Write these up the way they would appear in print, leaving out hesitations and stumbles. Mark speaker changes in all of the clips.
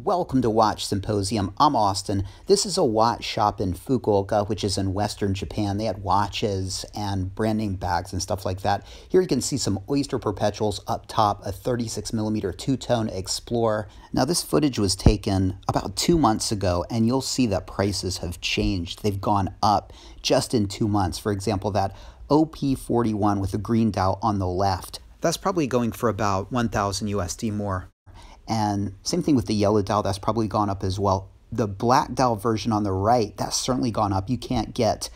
Speaker 1: welcome to Watch Symposium. I'm Austin. This is a watch shop in Fukuoka, which is in western Japan. They had watches and brand name bags and stuff like that. Here you can see some Oyster Perpetuals up top, a 36mm two-tone Explorer. Now this footage was taken about 2 months ago, and you'll see that prices have changed. They've gone up just in 2 months. For example, that OP41 with the green dial on the left, that's probably going for about 1,000 USD more. And same thing with the yellow dial, that's probably gone up as well. The black dial version on the right, that's certainly gone up. You can't get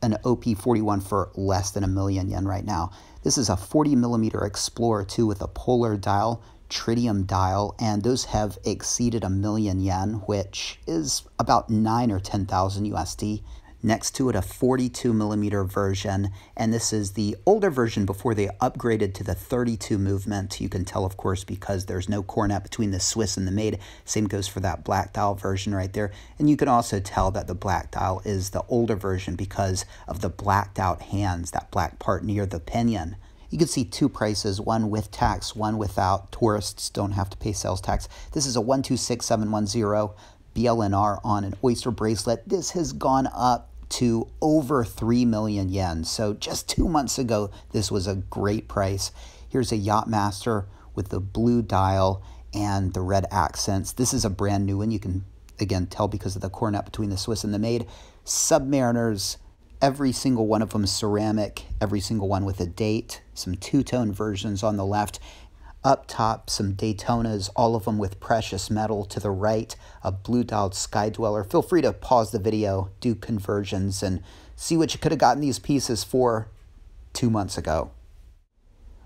Speaker 1: an OP41 for less than yen 1 million right now. This is a 40mm Explorer 2 with a polar dial, tritium dial, and those have exceeded 1 million yen, which is about 9 or 10,000 USD. Next to it, a 42mm version, and this is the older version before they upgraded to the 32 movement. You can tell, of course, because there's no cornet between the Swiss and the Maid. Same goes for that black dial version right there. And you can also tell that the black dial is the older version because of the blacked out hands, that black part near the pinion. You can see two prices, one with tax, one without. Tourists don't have to pay sales tax. This is a 126710 BLNR on an Oyster bracelet. This has gone up to over 3 million yen. So just 2 months ago, this was a great price. Here's a Yachtmaster with the blue dial and the red accents. This is a brand new one. You can, again, tell because of the cornet between the Swiss and the Maid. Submariners, every single one of them ceramic, every single one with a date. Some two-tone versions on the left. Up top, some Daytonas, all of them with precious metal. To the right, a blue-dialed Sky Dweller. Feel free to pause the video, do conversions, and see what you could have gotten these pieces for 2 months ago.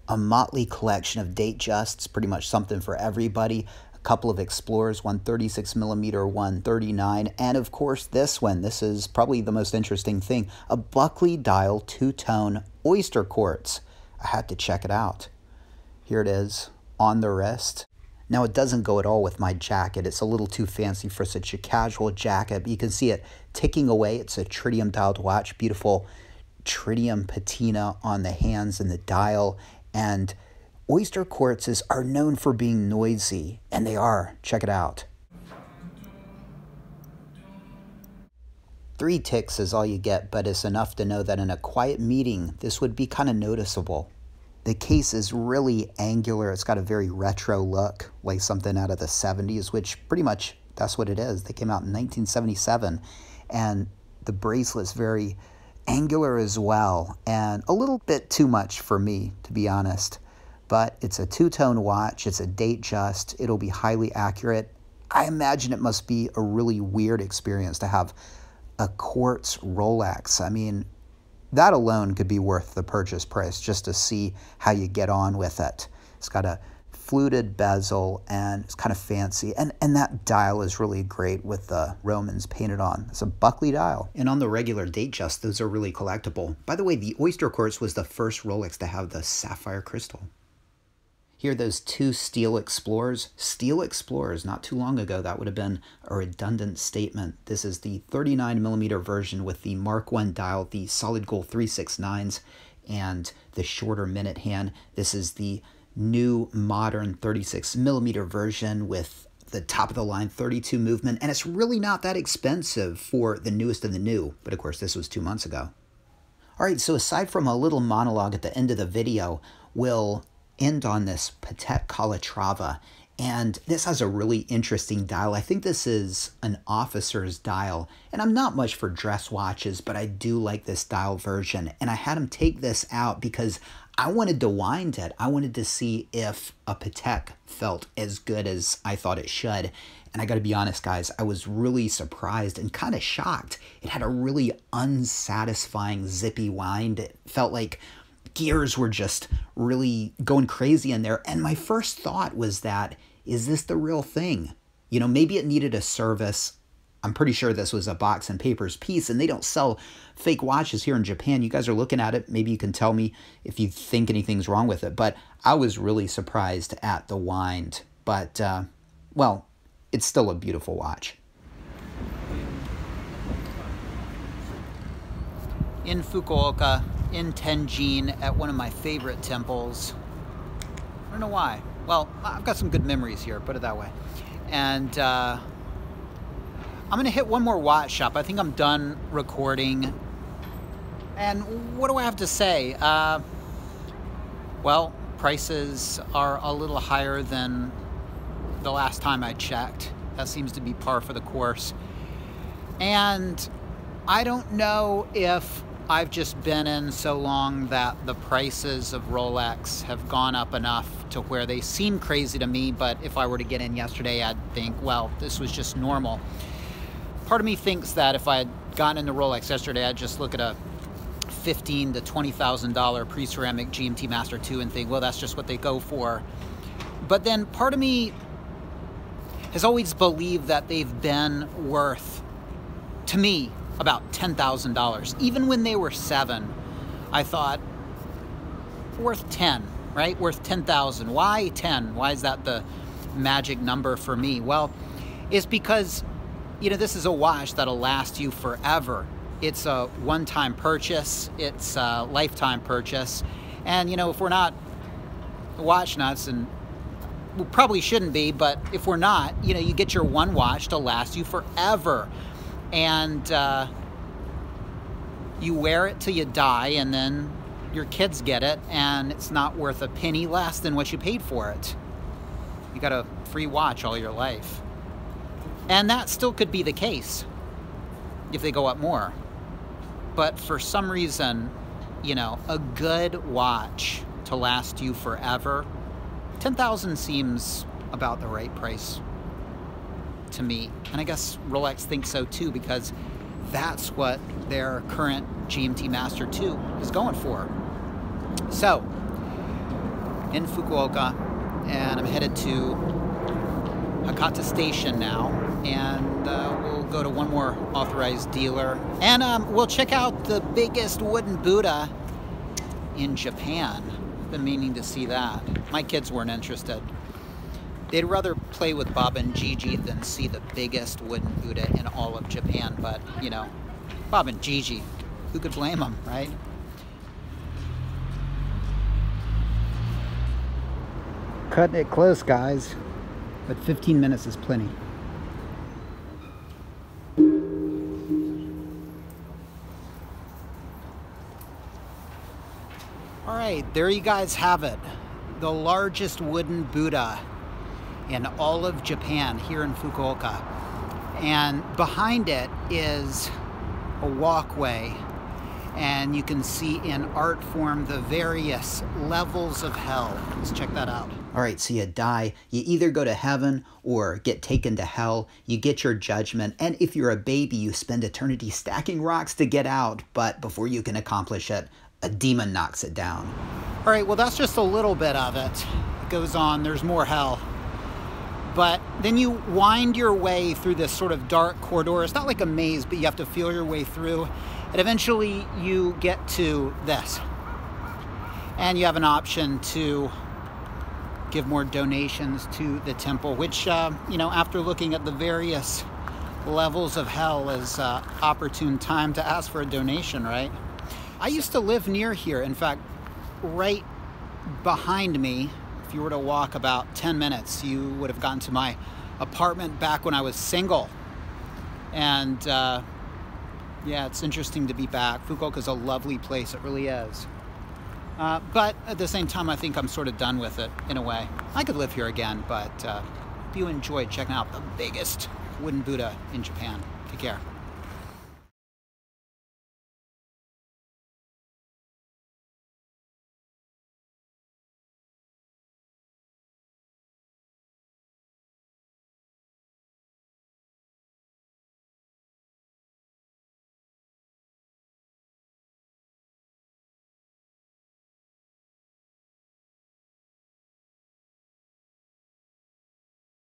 Speaker 1: A motley collection of Datejusts, pretty much something for everybody. A couple of Explorers, one 36mm, one 39, and of course this one. This is probably the most interesting thing. A Buckley dial two-tone Oyster Quartz. I had to check it out. Here it is on the wrist. Now it doesn't go at all with my jacket. It's a little too fancy for such a casual jacket, but you can see it ticking away. It's a tritium dialed watch, beautiful tritium patina on the hands and the dial. And Oyster Quartzes are known for being noisy, and they are. Check it out. 3 ticks is all you get, but it's enough to know that in a quiet meeting, this would be kind of noticeable. The case is really angular. It's got a very retro look, like something out of the 70s, which pretty much that's what it is. They came out in 1977, and the bracelet's very angular as well, and a little bit too much for me, to be honest. But it's a two-tone watch. It's a Datejust. It'll be highly accurate. I imagine it must be a really weird experience to have a quartz Rolex. I mean, that alone could be worth the purchase price just to see how you get on with it. It's got a fluted bezel and it's kind of fancy. And that dial is really great with the Romans painted on. It's a Buckley dial. And on the regular Datejust, those are really collectible. By the way, the Oyster Quartz was the first Rolex to have the sapphire crystal. Here are those 2 steel Explorers. Steel Explorers, not too long ago, that would have been a redundant statement. This is the 39mm version with the Mark I dial, the solid gold 369s, and the shorter minute hand. This is the new modern 36mm version with the top of the line 32 movement, and it's really not that expensive for the newest of the new. But of course, this was 2 months ago. All right, so aside from a little monologue at the end of the video, we'll end on this Patek Calatrava, and this has a really interesting dial. I think this is an officer's dial, and I'm not much for dress watches, but I do like this dial version, and I had him take this out because I wanted to wind it. I wanted to see if a Patek felt as good as I thought it should, and I gotta be honest, guys, I was really surprised and kind of shocked. It had a really unsatisfying zippy wind. It felt like gears were just really going crazy in there. And my first thought was that, is this the real thing? You know, maybe it needed a service. I'm pretty sure this was a box and papers piece, and they don't sell fake watches here in Japan. You guys are looking at it. Maybe you can tell me if you think anything's wrong with it. But I was really surprised at the wind. But, well, it's still a beautiful watch. In Fukuoka, in Tenjin, at one of my favorite temples. I don't know why. Well, I've got some good memories here, put it that way. And I'm gonna hit one more watch shop. I think I'm done recording. And what do I have to say? Well, prices are a little higher than the last time I checked. That seems to be par for the course. And I don't know if I've just been in so long that the prices of Rolex have gone up enough to where they seem crazy to me, but if I were to get in yesterday, I'd think, well, this was just normal. Part of me thinks that if I had gotten into Rolex yesterday, I'd just look at a $15,000 to $20,000 pre-ceramic GMT Master 2 and think, well, that's just what they go for. But then part of me has always believed that they've been worth, to me, about $10,000. Even when they were 7, I thought, worth 10, right? Worth 10,000. Why 10? Why is that the magic number for me? Well, it's because, you know, this is a watch that'll last you forever. It's a one-time purchase. It's a lifetime purchase. And, you know, if we're not watch nuts, and we probably shouldn't be, but if we're not, you know, you get your one watch to last you forever. And you wear it till you die, and then your kids get it, and it's not worth a penny less than what you paid for it. You got a free watch all your life. And that still could be the case if they go up more. But for some reason, you know, a good watch to last you forever, $10,000 seems about the right price to me. And I guess Rolex thinks so too, because that's what their current GMT Master 2 is going for. So, in Fukuoka, and I'm headed to Hakata Station now, and we'll go to one more authorized dealer, and we'll check out the biggest wooden Buddha in Japan. Been meaning to see that. My kids weren't interested. They'd rather play with Bob and Gigi than see the biggest wooden Buddha in all of Japan, but, you know, Bob and Gigi, who could blame them, right? Cutting it close, guys, but 15 minutes is plenty. All right, there you guys have it. The largest wooden Buddha in all of Japan, here in Fukuoka. And behind it is a walkway, and you can see in art form the various levels of hell. Let's check that out. All right, so you die, you either go to heaven or get taken to hell. You get your judgment, and if you're a baby, you spend eternity stacking rocks to get out, but before you can accomplish it, a demon knocks it down. All right, well, that's just a little bit of it. It goes on, there's more hell. But then you wind your way through this sort of dark corridor. It's not like a maze, but you have to feel your way through. And eventually you get to this. And you have an option to give more donations to the temple, which, you know, after looking at the various levels of hell, is opportune time to ask for a donation, right? I used to live near here. In fact, right behind me, if you were to walk about 10 minutes, you would have gotten to my apartment back when I was single. And yeah, it's interesting to be back. Fukuoka's a lovely place, it really is. But at the same time, I think I'm sort of done with it, in a way. I could live here again, but if you enjoyed checking out the biggest wooden Buddha in Japan, take care.